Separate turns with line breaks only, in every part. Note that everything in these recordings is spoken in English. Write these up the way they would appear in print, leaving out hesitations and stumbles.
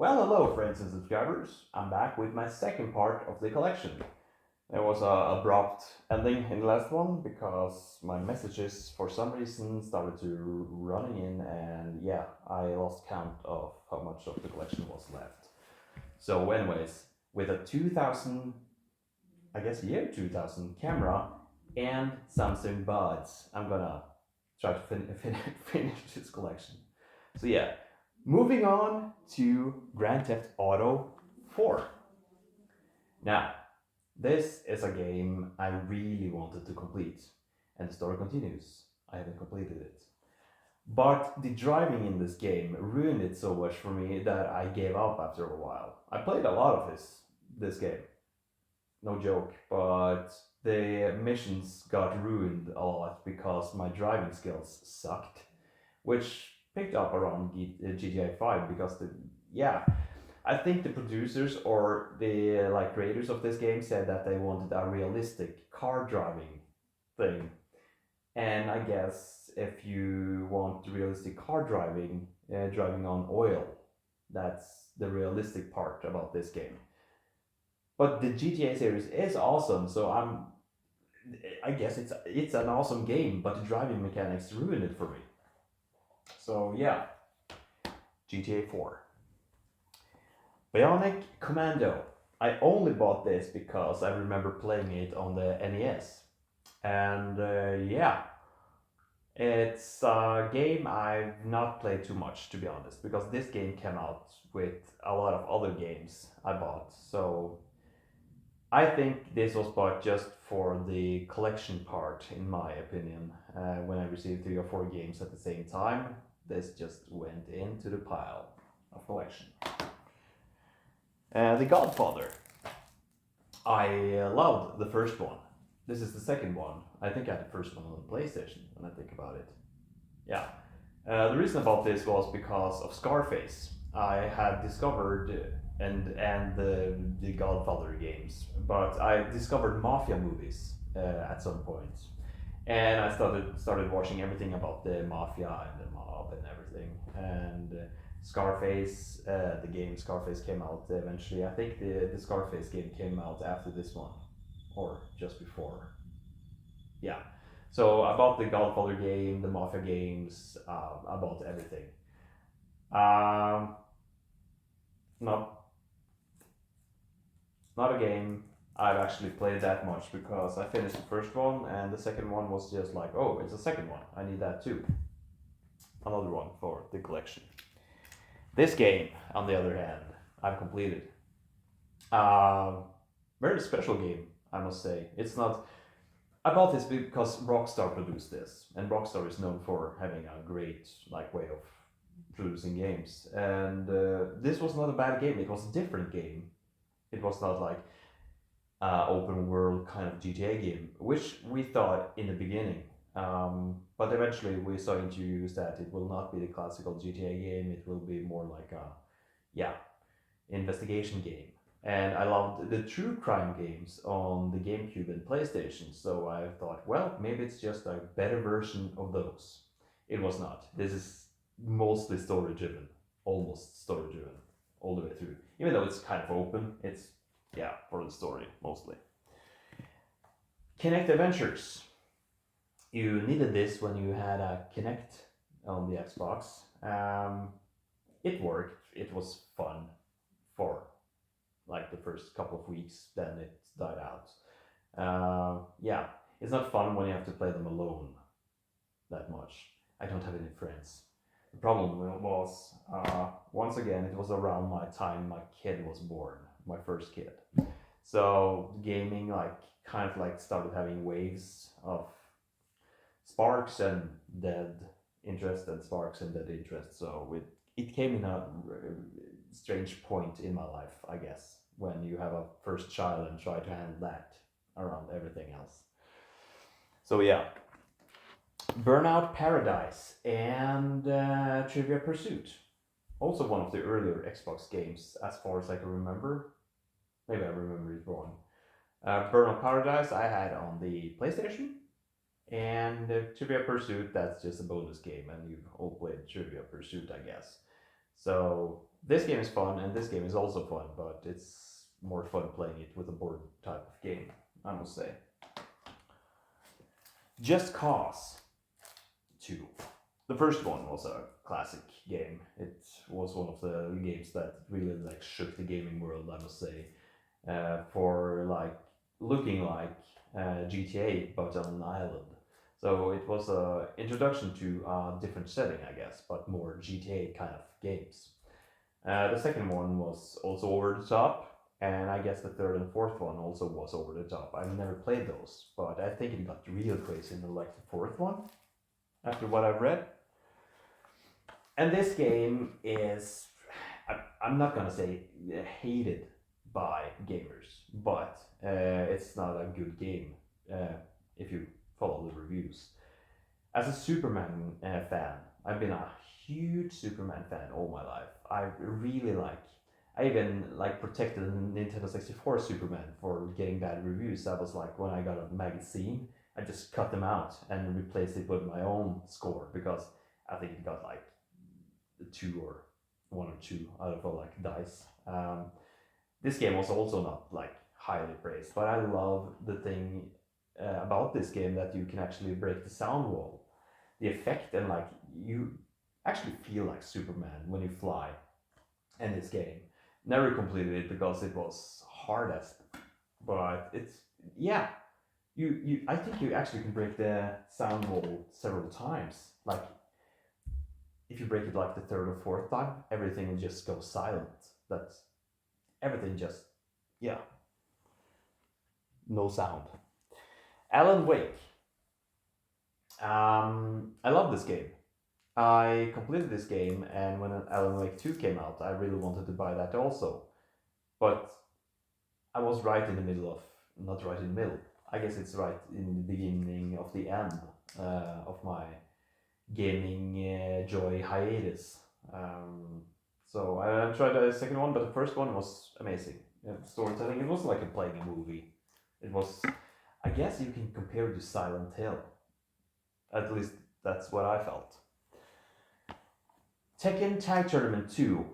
Well, hello, friends and subscribers. I'm back with my second part of the collection. There was a abrupt ending in the last one because my messages, for some reason, started to running in, and yeah, I lost count of how much of the collection was left. So, anyways, with a 2000, I guess year 2000 camera and Samsung buds, I'm gonna try to finish this collection. So yeah, moving on to Grand Theft Auto 4. Now, this is a game I really wanted to complete, and the story continues. I haven't completed it. But the driving in this game ruined it so much for me that I gave up after a while. I played a lot of this game, no joke, but the missions got ruined a lot because my driving skills sucked, which picked up around GTA 5 because yeah, I think the producers or the creators of this game said that they wanted a realistic car driving thing. And I guess if you want realistic car driving, driving on oil, that's the realistic part about this game. But the GTA series is awesome, so I guess it's an awesome game, but the driving mechanics ruined it for me. So yeah, GTA 4. Bionic Commando. I only bought this because I remember playing it on the NES. And yeah, it's a game I've not played too much, to be honest, because this game came out with a lot of other games I bought. So I think this was bought just for the collection part, in my opinion. When I received 3 or 4 games at the same time, this just went into the pile of collection. The Godfather. I loved the first one. This is the second one. I think I had the first one on the PlayStation when I think about it. Yeah. The reason about this was because of Scarface. I had discovered and the Godfather games, but I discovered mafia movies at some point, and I started watching everything about the mafia and the mob and everything. And Scarface, the game Scarface came out eventually. I think the Scarface game came out after this one, or just before. Yeah. So about the Godfather game, the Mafia games, about everything. Um, not not a game I've actually played that much because I finished the first one and the second one was just like, oh, it's a second one. I need that too. Another one for the collection. This game, on the other hand, I've completed. Uh, Very special game, I must say. It's not about this because Rockstar produced this, and Rockstar is known for having a great way of producing games. And this was not a bad game. It was a different game. It was not like open world kind of GTA game, which we thought in the beginning. But eventually we saw introduce that it will not be the classical GTA game. It will be more like a yeah investigation game. And I loved the true crime games on the GameCube and PlayStation, so I thought, well, maybe it's just a better version of those. It was not. This is mostly story driven, almost story driven, all the way through. Even though it's kind of open, it's, yeah, for the story mostly. Kinect Adventures. You needed this when you had a Kinect on the Xbox. It worked, it was fun for the first couple of weeks, then it died out. Yeah, it's not fun when you have to play them alone that much. I don't have any friends. The problem was, once again, it was around my time my kid was born, my first kid. So gaming started having waves of sparks and dead interest and sparks and dead interest. So it came in a strange point in my life, I guess, when you have a first child and try to handle that around everything else. So yeah, Burnout Paradise and Trivia Pursuit. Also one of the earlier Xbox games, as far as I can remember. Maybe I remember it wrong. Burnout Paradise I had on the PlayStation, and Trivia Pursuit, that's just a bonus game, and you've all played Trivia Pursuit, I guess. So this game is fun, and this game is also fun, but it's more fun playing it with a board type of game, I must say. Just Cause 2. The first one was a classic game. It was one of the games that really like shook the gaming world, I must say. For like looking like GTA but on an island. So it was a introduction to a different setting, I guess, but more GTA kind of games. The second one was also over the top, and I guess the third and fourth one also was over the top. I've never played those, but I think it got real crazy in like the fourth one, after what I've read. And this game is, I'm not gonna say hated by gamers, but it's not a good game if you follow the reviews. As a Superman fan, I've been a huge Superman fan all my life. I really like. I even like protected the Nintendo 64 Superman for getting bad reviews. That was like when I got a magazine, I just cut them out and replaced it with my own score because I think it got like two or one or two out of a like dice. This game was also not like highly praised, but I love the thing about this game that you can actually break the sound wall, the effect, and like you actually feel like Superman when you fly in this game. Never completed it because it was hard as, but it's yeah. You I think you actually can break the sound wall several times. Like if you break it like the third or fourth time, everything will just go silent. That's everything just yeah, no sound. Alan Wake. I love this game. I completed this game, and when Alan Wake 2 came out, I really wanted to buy that also. But I was right in the middle of, not right in the middle, I guess it's right in the beginning of the end of my gaming joy hiatus. So I tried the second one, but the first one was amazing. Storytelling, it was like playing a movie. It was, I guess you can compare it to Silent Hill. At least that's what I felt. Tekken Tag Tournament 2.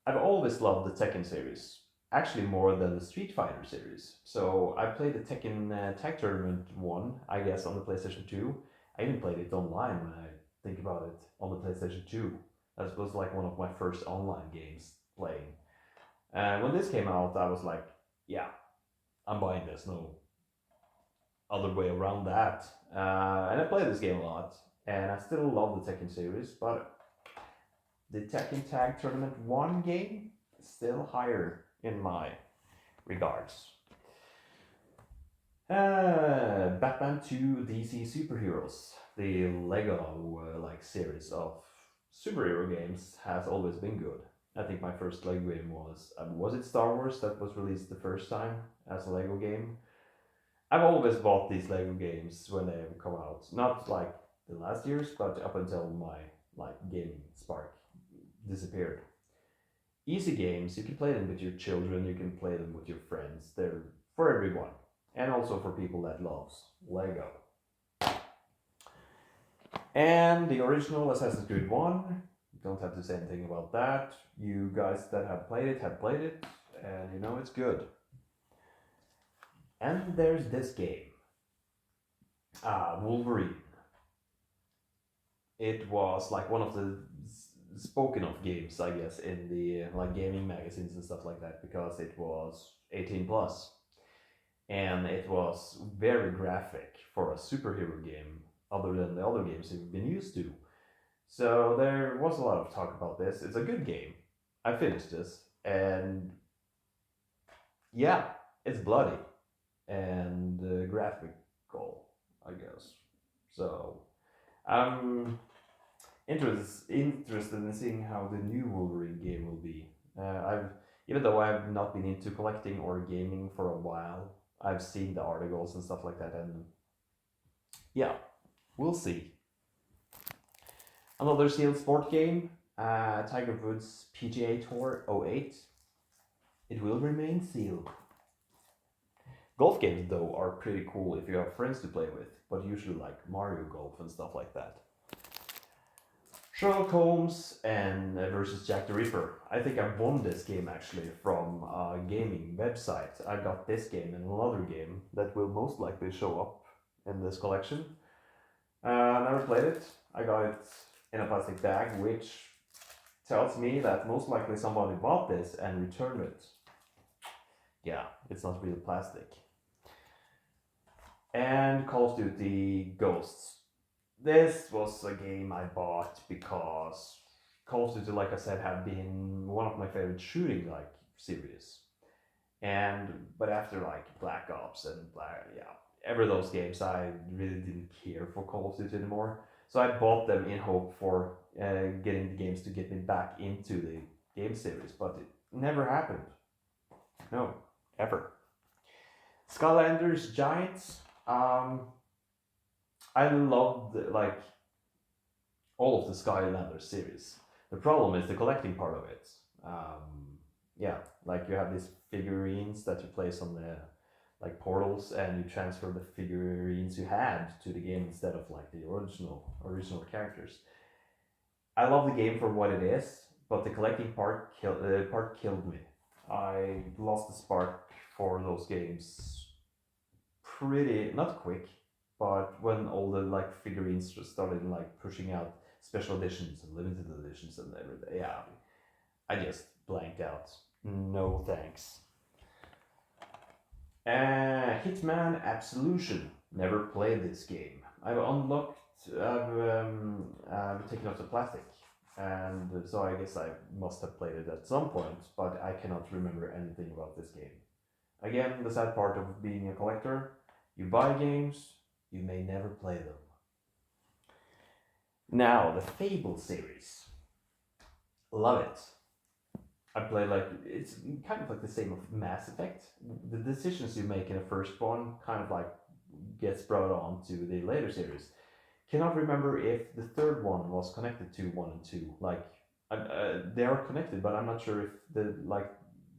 I've always loved the Tekken series, actually more than the Street Fighter series. So I played the Tekken Tag Tournament 1, I guess, on the PlayStation 2. I even played it online when I think about it, on the PlayStation 2. That was like one of my first online games playing. And when this came out, I was like, yeah, I'm buying this, no other way around that. And I played this game a lot, and I still love the Tekken series, but the Tekken Tag Tournament 1 game is still higher in my regards. Batman 2 DC Superheroes, the Lego like series of superhero games, has always been good. I think my first Lego game was it Star Wars that was released the first time as a Lego game? I've always bought these Lego games when they have come out. Not like the last years, but up until my like gaming spark disappeared. Easy games, you can play them with your children, you can play them with your friends. They're for everyone. And also for people that loves Lego. And the original Assassin's Creed 1, don't have to say anything about that. You guys that have played it, and you know it's good. And there's this game, Wolverine. It was like one of the spoken of games, I guess, in the like gaming magazines and stuff like that, because it was 18 plus, and it was very graphic for a superhero game, other than the other games you've been used to. So there was a lot of talk about this. It's a good game. I finished this, and yeah, it's bloody and graphical, I guess. So I'm interested in seeing how the new Wolverine game will be. I've Even though I've not been into collecting or gaming for a while, I've seen the articles and stuff like that, and yeah, we'll see. Another sealed sport game, Tiger Woods PGA Tour '08. It will remain sealed. Golf games, though, are pretty cool if you have friends to play with, but usually like Mario Golf and stuff like that. Sherlock Holmes and versus Jack the Ripper. I think I won this game actually from a gaming website. I got this game and another game that will most likely show up in this collection. Never played it. I got it in a plastic bag, which tells me that most likely somebody bought this and returned it. Yeah, it's not real plastic. And Call of Duty Ghosts. This was a game I bought because Call of Duty, like I said, had been one of my favorite shooting series. But after Black Ops and every those games, I really didn't care for Call of Duty anymore. So I bought them in hope for getting the games to get me back into the game series, but it never happened. No, ever. Skylanders Giants. I loved all of the Skylanders series. The problem is the collecting part of it. You have these figurines that you place on the portals, and you transfer the figurines you had to the game instead of the original characters. I love the game for what it is, but the collecting part killed me. I lost the spark for those games pretty not quick, but when all the figurines started pushing out special editions and limited editions and everything, I just blanked out. No thanks. Hitman Absolution. Never played this game. I've taken out the plastic, and so I guess I must have played it at some point, but I cannot remember anything about this game. Again, the sad part of being a collector, you buy games, you may never play them. Now, the Fable series. Love it. I play it's kind of the same of Mass Effect. The decisions you make in the first one kind of gets brought on to the later series. Cannot remember if the third one was connected to 1 and 2. They are connected, but I'm not sure if the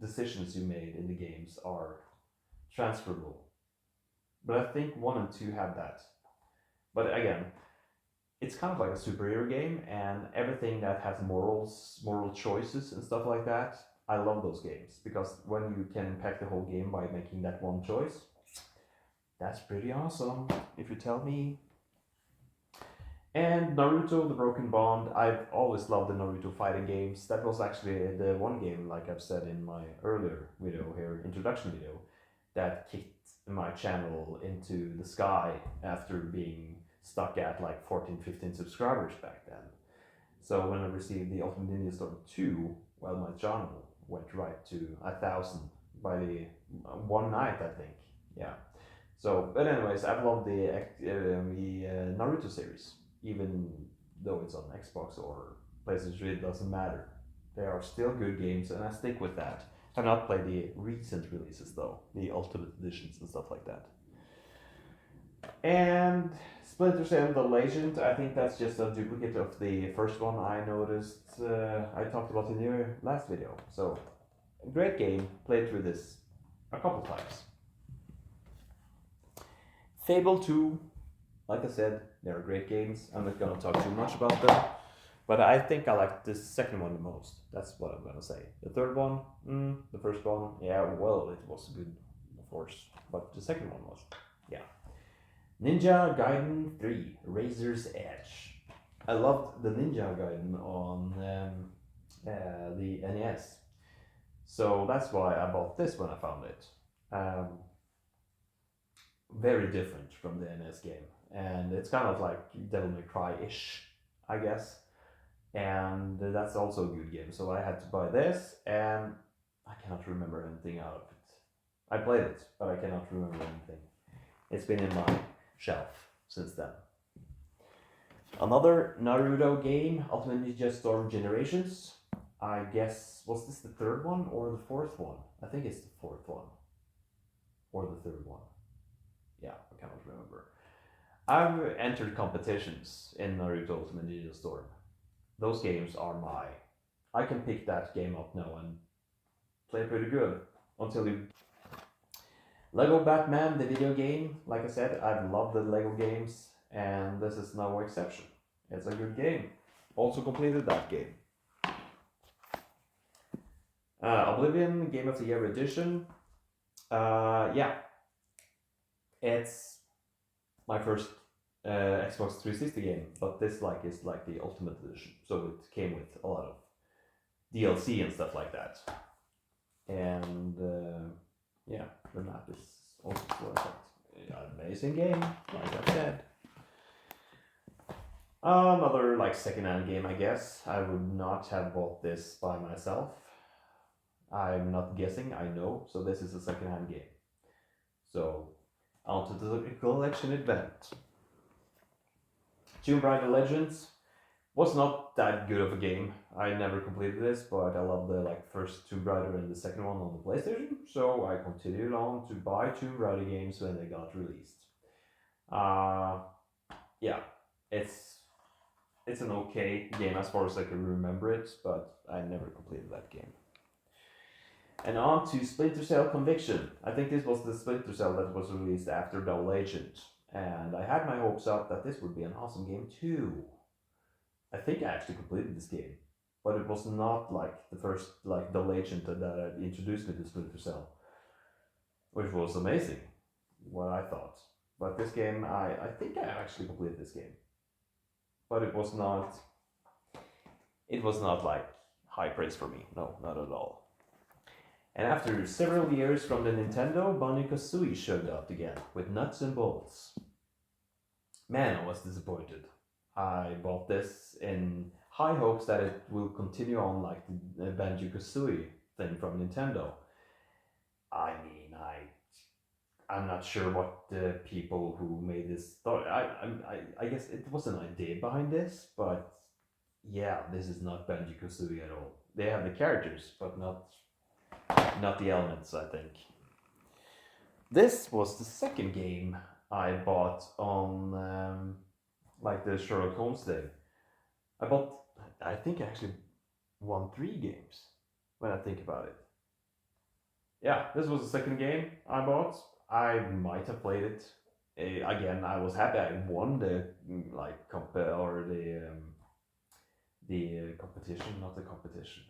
decisions you made in the games are transferable. But I think 1 and 2 have that. But again, it's kind of like a superhero game, and everything that has moral choices and stuff like that, I love those games, because when you can impact the whole game by making that one choice, that's pretty awesome, if you tell me. And Naruto, The Broken Bond. I've always loved the Naruto fighting games. That was actually the one game, like I've said in my earlier video here, introduction video, that kicked my channel into the sky after being stuck at 14, 15 subscribers back then. So when I received the Ultimate Ninja Storm 2, well, my channel went right to 1,000 by the one night, I think. Yeah. So, but anyways, I've loved the Naruto series, even though it's on Xbox or PlayStation 3, it doesn't matter. They are still good games, and I stick with that. I've not played the recent releases though, the Ultimate Editions and stuff like that. And Splinter Cell The Legend, I think that's just a duplicate of the first one I noticed. I talked about in the last video. So, great game. Played through this a couple times. Fable 2, like I said, they're great games. I'm not gonna talk too much about them, but I think I like the second one the most. That's what I'm gonna say. The third one, the first one, yeah, well, it was good, of course, but the second one was, yeah. Ninja Gaiden 3, Razor's Edge. I loved the Ninja Gaiden on the NES, so that's why I bought this when I found it. Very different from the NES game, and it's kind of like Devil May Cry-ish, I guess, and that's also a good game, so I had to buy this, and I cannot remember anything out of it. I played it, but I cannot remember anything. It's been in my shelf since then. Another Naruto game, Ultimate Ninja Storm Generations. I guess, was this the third one or the fourth one? I think it's the fourth one. Or the third one. Yeah, I cannot remember. I've entered competitions in Naruto Ultimate Ninja Storm. Those games are I can pick that game up now and play pretty good until you... Lego Batman, the video game. Like I said, I've loved the Lego games, and this is no exception. It's a good game. also completed that game. Oblivion Game of the Year edition. Yeah, it's my first Xbox 360 game, but this is like the ultimate edition, so it came with a lot of DLC and stuff like that. And yeah, the map is also amazing game, like I said. Another like second-hand game, I guess. I would not have bought this by myself. I'm not guessing, I know. So this is a second-hand game. So on to the collection event. Tomb Raider Legends was not that good of a game. I never completed this, but I love the first Tomb Raider and the second one on the PlayStation, so I continued on to buy Tomb Raider games when they got released. Yeah, it's an okay game as far as I can remember it, but I never completed that game. And on to Splinter Cell Conviction. I think this was the Splinter Cell that was released after Double Agent, and I had my hopes up that this would be an awesome game too. I think I actually completed this game, but it was not like the first Double Agent that introduced me to Splinter Cell, which was amazing, what I thought. But this game, I think I actually completed this game, but it was not like high praise for me. No, not at all. And after several years from the Nintendo, Banjo-Kazooie showed up again with nuts and bolts. Man, I was disappointed. I bought this in high hopes that it will continue on like the Banjo-Kazooie thing from Nintendo. I mean, I'm not sure what the people who made this thought. I guess it was an idea behind this, but yeah, this is not Banjo-Kazooie at all. They have the characters, but not the elements, I think. This was the second game I bought on like the Sherlock Holmes thing. I think I actually won 3 games when I think about it. Yeah, this was the second game I bought. I might have played it. Again, I was happy I won the the competition, not the competition.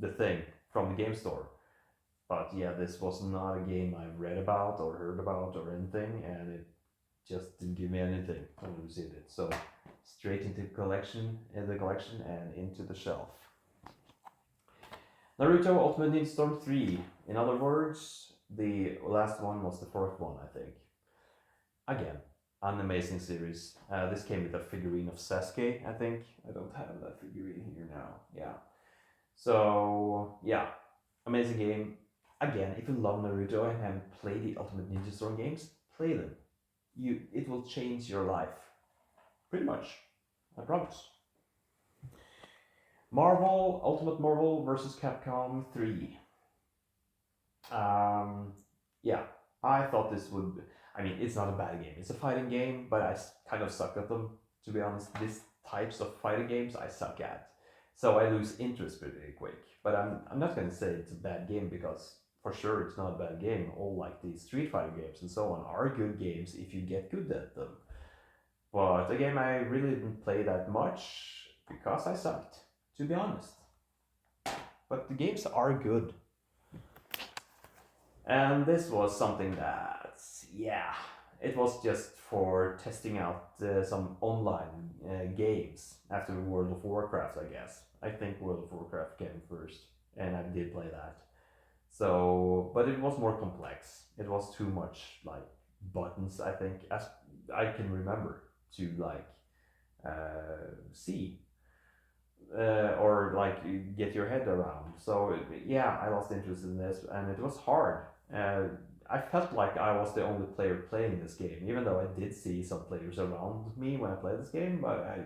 The thing from the game store. But yeah, this was not a game I read about or heard about or anything, and it just didn't give me anything when I received it. So straight into the collection and into the shelf. Naruto Ultimate Ninja Storm 3. In other words, the last one was the fourth one, I think. Again, an amazing series. This came with a figurine of Sasuke, I think. I don't have that figurine here now. Yeah. So, yeah. Amazing game. Again, if you love Naruto and haven't played the Ultimate Ninja Storm games, play them. It will change your life. Pretty much. I promise. Marvel, Ultimate Marvel vs. Capcom 3. Yeah, I thought this would. I mean, it's not a bad game. It's a fighting game, but I kind of suck at them. To be honest, these types of fighting games I suck at. So I lose interest pretty quick. But I'm not going to say it's a bad game because for sure it's not a bad game. All like these Street Fighter games and so on are good games if you get good at them. But a game I really didn't play that much because I sucked, to be honest. But the games are good. And this was something that, yeah, it was just for testing out some online games after World of Warcraft, I guess. I think World of Warcraft came first, and I did play that. So, but it was more complex. It was too much like buttons, I think, as I can remember to see or like get your head around. So yeah, I lost interest in this, and it was hard. I felt like I was the only player playing this game, even though I did see some players around me when I played this game. But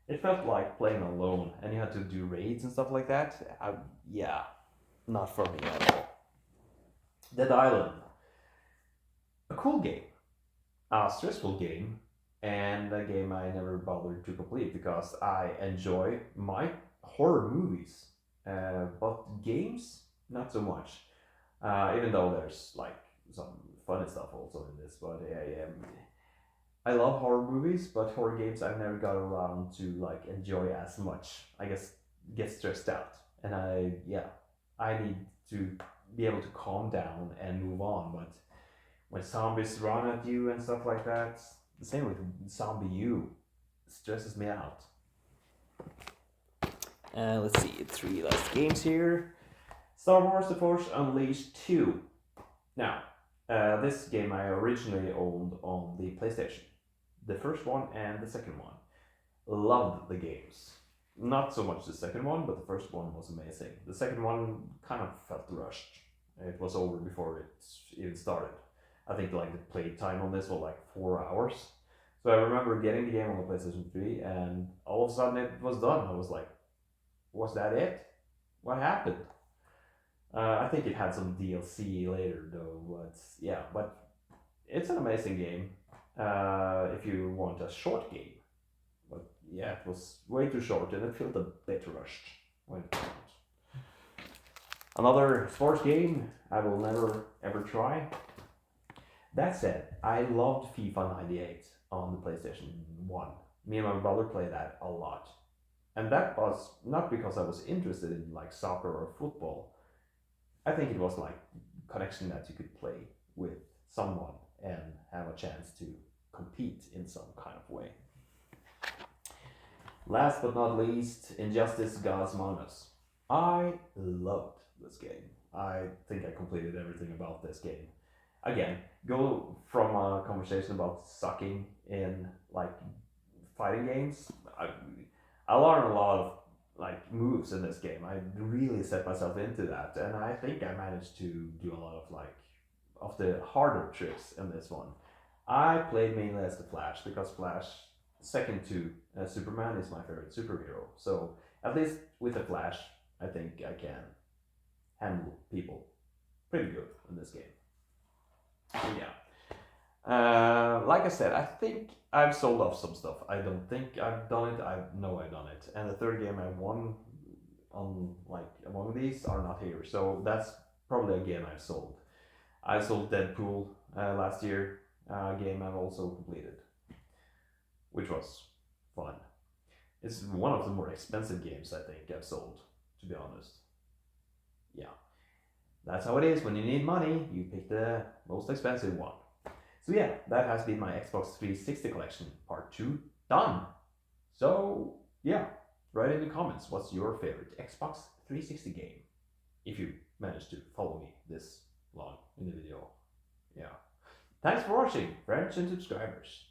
it felt like playing alone, and you had to do raids and stuff like that. Yeah, not for me at all. Dead Island, a cool game, a stressful game, and a game I never bothered to complete because I enjoy my horror movies, but games not so much. Even though there's like some funny stuff also in this, but I love horror movies, but horror games I've never got around to like enjoy as much. I guess get stressed out, and I need to be able to calm down and move on. But when zombies run at you and stuff like that, the same with Zombie U, stresses me out. Let's see, 3 last games here. Star Wars: The Force Unleashed 2. Now, this game I originally owned on the PlayStation. The first one and the second one. Loved the games. Not so much the second one, but the first one was amazing. The second one kind of felt rushed. It was over before it even started. I think like the play time on this was like 4 hours. So I remember getting the game on the PlayStation 3 and all of a sudden it was done. I was like, was that it? What happened? I think it had some DLC later though, but yeah, but it's an amazing game if you want a short game. But yeah, it was way too short and it felt a bit rushed when it came out. Another sports game I will never ever try. That said, I loved FIFA 98 on the PlayStation 1. Me and my brother played that a lot. And that was not because I was interested in like soccer or football. I think it was like connection that you could play with someone and have a chance to compete in some kind of way. Last but not least, Injustice Gods Among Us. I loved this game. I think I completed everything about this game. Again, go from a conversation about sucking in like fighting games. I learned a lot of like moves in this game. I really set myself into that, and I think I managed to do a lot of like of the harder tricks in this one. I played mainly as the Flash because Flash, second to Superman, is my favorite superhero. So at least with the Flash, I think I can handle people pretty good in this game. Yeah. Like I said, I think I've sold off some stuff. I don't think I've done it. I know I've done it. And the third game I won on like among these are not here. So that's probably a game I've sold. I sold Deadpool last year, a game I've also completed, which was fun. It's one of the more expensive games I think I've sold, to be honest. Yeah, that's how it is. When you need money, you pick the most expensive one. So yeah, that has been my Xbox 360 collection, part 2, done. So yeah, write in the comments what's your favorite Xbox 360 game, if you managed to follow me this long in the video. Yeah. Thanks for watching, friends and subscribers.